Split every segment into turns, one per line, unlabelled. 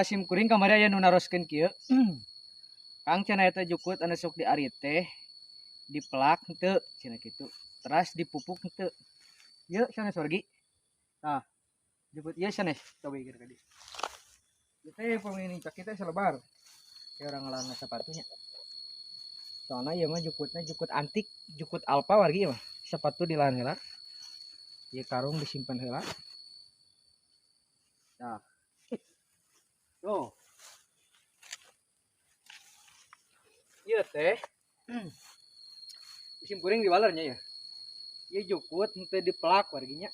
Sim kuring kamari aya nu naroskeun kieu. Kang cenah eta jukut anu sok diarit teh dipelak henteu cenah kitu. Teras dipupuk henteu. Ieu sanes wargi. Tah, jukut ieu sanes coba ieu ka dieu. Ieu teh pamini cak kita selebar. Kayak orang ngalana sepatunya. Soalnya ieu mah jukutna jukut antik, jukut alpa wargi mah. Sepatu dilahan heula. Ieu karung disimpan heula. Tah. Tuh. Ieu teh musim kuring diwalernya ya. Ieu jukut henteu dipelak warginya.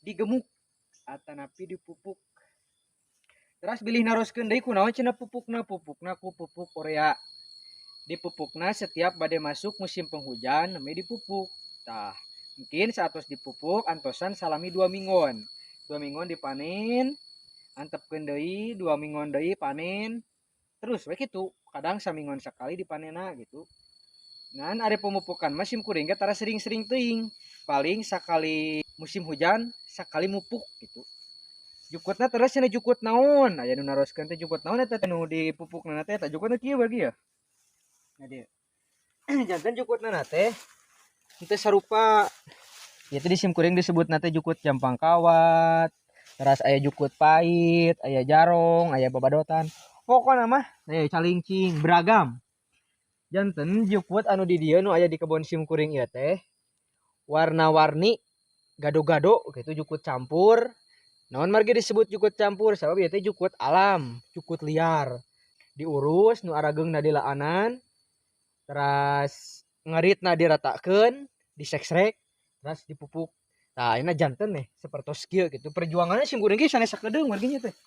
Digemuk atanapi dipupuk. Terus bilih naroskeun deui kunaon cenah pupukna ku pupuk Korea. Dipupukna setiap bade masuk musim penghujan namanya dipupuk. Tah, mungkin saat dipupuk antosan salami 2 minggon. 2 minggon dipanen, antepkeun deui 2 minggon deui panen. Terus we kitu, kadang saminggon sakali dipanena gitu. Ngan ada pemupukan musim kuring tara sering-sering teuing. Paling sakali musim hujan, sakali mupuk gitu. Jukutna terus cenah jukut naon? Aya nu naroskeun teh jukut naon eta nu dipupukna teh eta jukutna kieu bagi ya. Nah dia. Janten jukutna teh henteu sarupa. Ieu teh di sim kuring disebutna teh jukut jampang kawat. Teras aya jukut pait, aya jarong, aya babadotan. Pokona mah aya calincing beragam. Janten jukut anu di dieu nu aya di kebon sim kuring ieu teh warna-warni gado-gado gitu jukut campur. Naon margi disebut jukut campur sabab ieu teh jukut alam, jukut liar. Diurus nu arageungna dilaanan, teras ngeritna diratakeun, diseksrek, teras dipupuk. Nah, ini janten nih, sepertos kieu gitu. Perjuangannya sim kuring ge sanes sakedeung marginya teh.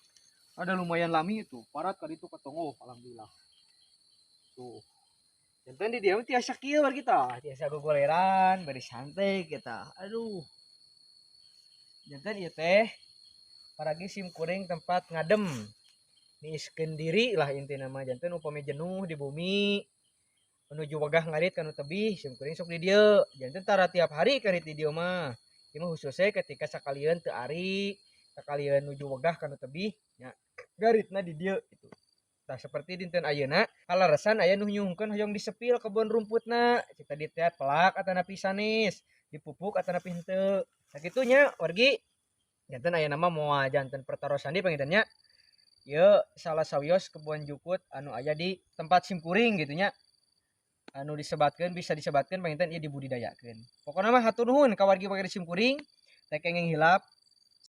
Ada lumayan lami itu, parat kali itu ketongo alhamdulillah. Tuh. Janten di dia tiasa kieu war kita, tiasa gogoleran, bari santai kita. Aduh. Janten ieu teh paragi sim kuring tempat ngadem. Niiskeun diri lah intina mah janten upami jenuh di bumi menuju wegah ngarit kanu tebih sim kuring sok di dieu. Janten tara tiap hari karit di dieu mah. Ieu mah khususnya ketika sakalian teu ari, sakalian nuju wegah kanu tebih nya garitna di dieu gitu. Tah seperti dinten ayeuna kalaresan aya nu nyuhungkeun hoyong disepil kebon rumputna cita diteat pelak atanapi sanes dipupuk atanapi henteu sakitunya wargi janten ayeuna mah moal janten pertarosan di pangintennya ieu salah sawios kebun jukut anu aya di tempat sim kuring gitu nya anu disebatkeun bisa disebatkeun panginten ieu dibudidayakeun pokona mah hatur nuhun ka wargi-wargi sim kuring teh kenging hilap